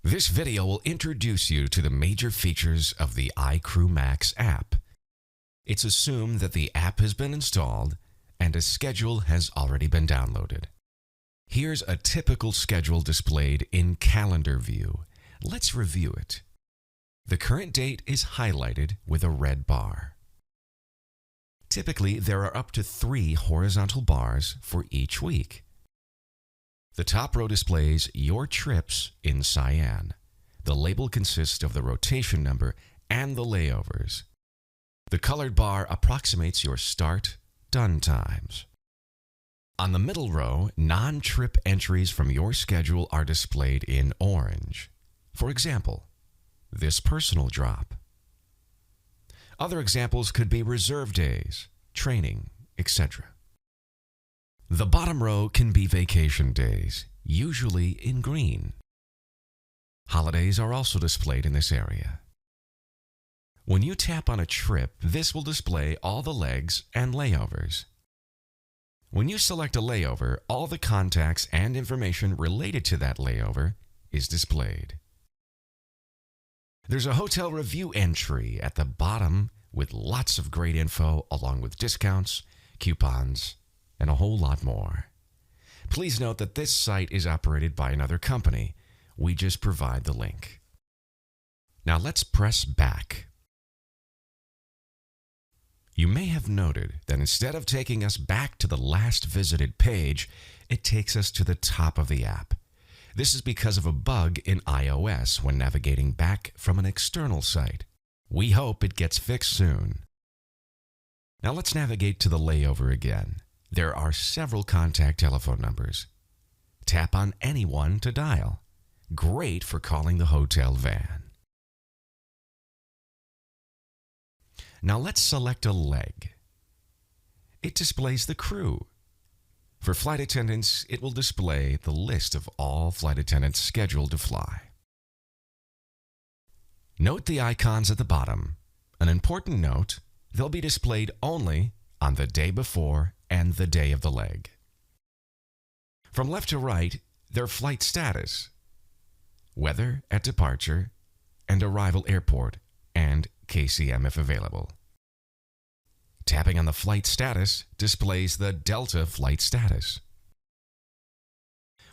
This video will introduce you to the major features of the iCrew Max app. It's assumed that the app has been installed and a schedule has already been downloaded. Here's a typical schedule displayed in calendar view. Let's review it. The current date is highlighted with a red bar. Typically, there are up to 3 horizontal bars for each week. The top row displays your trips in cyan. The label consists of the rotation number and the layovers. The colored bar approximates your start/done times. On the middle row, non-trip entries from your schedule are displayed in orange. For example, this personal drop. Other examples could be reserve days, training, etc. The bottom row can be vacation days, usually in green. Holidays are also displayed in this area. When you tap on a trip, this will display all the legs and layovers. When you select a layover, all the contacts and information related to that layover is displayed. There's a hotel review entry at the bottom with lots of great info along with discounts, coupons, and a whole lot more. Please note that this site is operated by another company. We just provide the link. Now let's press back. You may have noted that instead of taking us back to the last visited page, it takes us to the top of the app. This is because of a bug in iOS when navigating back from an external site. We hope it gets fixed soon. Now let's navigate to the layover again. There are several contact telephone numbers. Tap on any one to dial. Great for calling the hotel van. Now let's select a leg. It displays the crew. For flight attendants, it will display the list of all flight attendants scheduled to fly. Note the icons at the bottom. An important note, they'll be displayed only on the day before and the day of the leg. From left to right, their flight status, weather at departure, and arrival airport, and KCM if available. Tapping on the flight status displays the Delta flight status.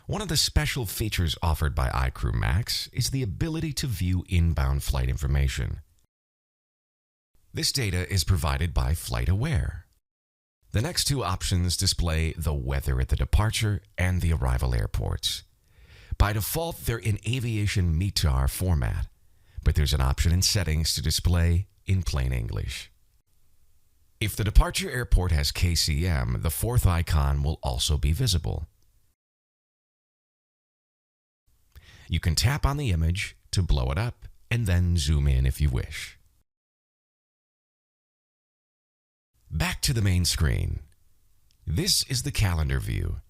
One of the special features offered by iCrew Max is the ability to view inbound flight information. This data is provided by FlightAware. The next 2 options display the weather at the departure and the arrival airports. By default, they're in aviation METAR format, but there's an option in settings to display in plain English. If the departure airport has KCM, the 4th icon will also be visible. You can tap on the image to blow it up and then zoom in if you wish. Back to the main screen. This is the calendar view,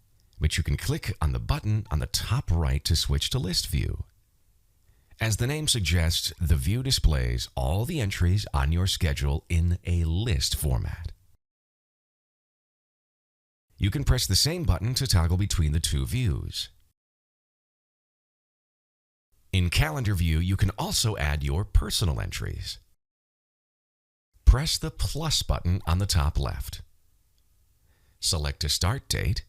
but you can click on the button on the top right to switch to list view. As the name suggests, the view displays all the entries on your schedule in a list format. You can press the same button to toggle between the 2 views. In calendar view, you can also add your personal entries. Press the plus button on the top left. Select a start date.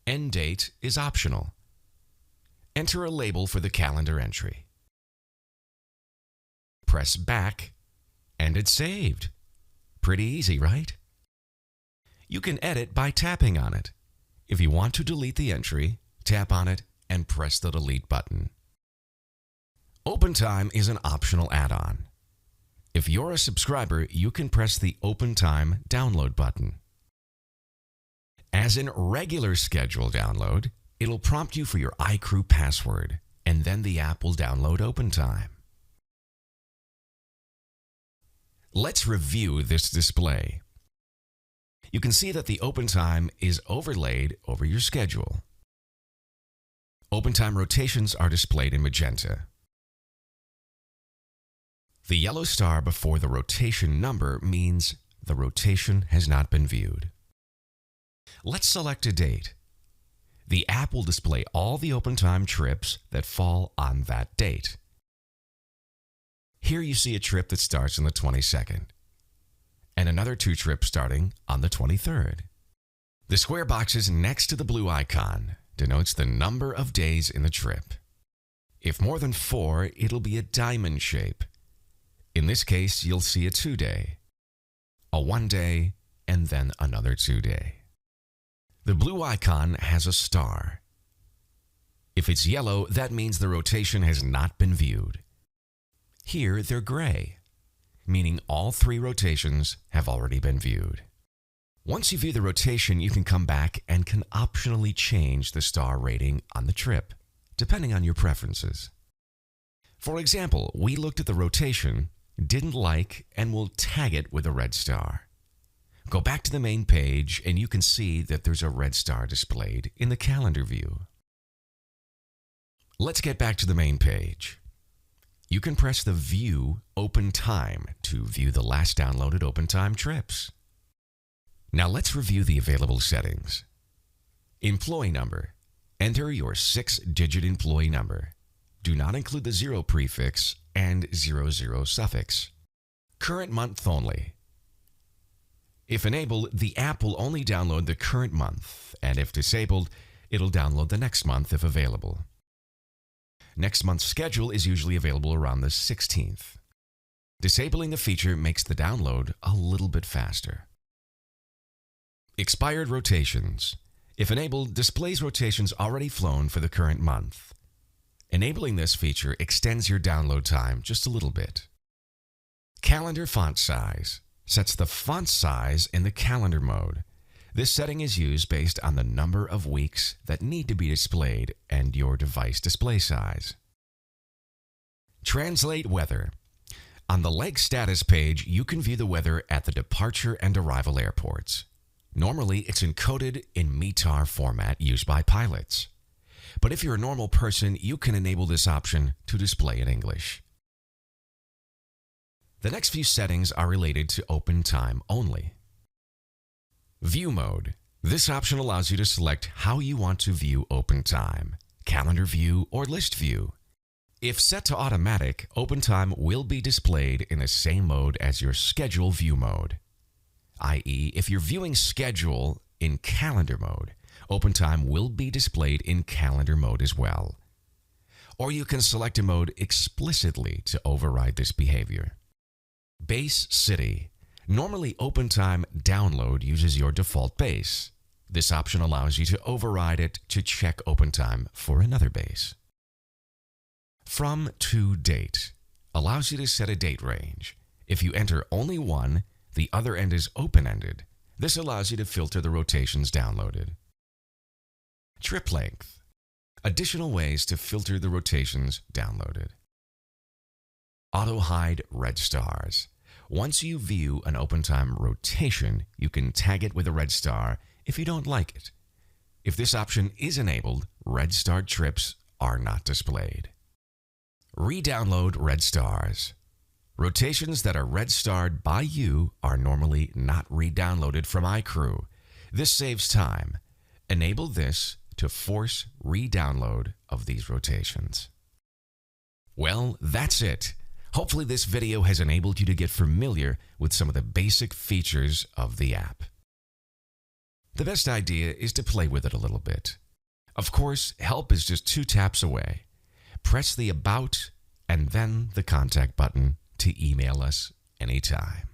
End date is optional. Enter a label for the calendar entry. Press back, and it's saved. Pretty easy, right? You can edit by tapping on it. If you want to delete the entry, tap on it and press the delete button. OpenTime is an optional add-on. If you're a subscriber, you can press the OpenTime download button. As in regular schedule download, it'll prompt you for your iCrew password, and then the app will download OpenTime. Let's review this display. You can see that the OpenTime is overlaid over your schedule. OpenTime rotations are displayed in magenta. The yellow star before the rotation number means the rotation has not been viewed. Let's select a date. The app will display all the open time trips that fall on that date. Here you see a trip that starts on the 22nd, and another 2 trips starting on the 23rd. The square boxes next to the blue icon denotes the number of days in the trip. If more than 4, it'll be a diamond shape. In this case, you'll see a 2-day, a 1-day, and then another 2-day. The blue icon has a star. If it's yellow, that means the rotation has not been viewed. Here, they're gray, meaning all 3 rotations have already been viewed. Once you view the rotation, you can come back and can optionally change the star rating on the trip, depending on your preferences. For example, we looked at the rotation, didn't like, and will tag it with a red star. Go back to the main page and you can see that there's a red star displayed in the calendar view. Let's get back to the main page. You can press the View Open Time to view the last downloaded open time trips. Now let's review the available settings. Employee number. Enter your 6-digit employee number. Do not include the 0 prefix and 00 suffix. Current month only. If enabled, the app will only download the current month, and if disabled, it'll download the next month if available. Next month's schedule is usually available around the 16th. Disabling the feature makes the download a little bit faster. Expired rotations. If enabled, displays rotations already flown for the current month. Enabling this feature extends your download time just a little bit. Calendar font size. Sets the font size in the calendar mode. This setting is used based on the number of weeks that need to be displayed and your device display size. Translate weather. On the leg status page, you can view the weather at the departure and arrival airports. Normally, it's encoded in METAR format used by pilots. But if you're a normal person, you can enable this option to display in English. The next few settings are related to open time only. View mode. This option allows you to select how you want to view open time, calendar view or list view. If set to automatic, open time will be displayed in the same mode as your schedule view mode. i.e., if you're viewing schedule in calendar mode, open time will be displayed in calendar mode as well. Or you can select a mode explicitly to override this behavior. Base city. Normally, open time download uses your default base. This option allows you to override it to check open time for another base. From to date allows you to set a date range. If you enter only one, the other end is open-ended. This allows you to filter the rotations downloaded. Trip length. Additional ways to filter the rotations downloaded. Auto hide red stars. Once you view an open time rotation, you can tag it with a red star if you don't like it. If this option is enabled, red starred trips are not displayed. Re-download red stars. Rotations that are red starred by you are normally not re-downloaded from iCrew. This saves time. Enable this to force re-download of these rotations. Well, that's it. Hopefully this video has enabled you to get familiar with some of the basic features of the app. The best idea is to play with it a little bit. Of course, help is just 2 taps away. Press the About and then the Contact button to email us anytime.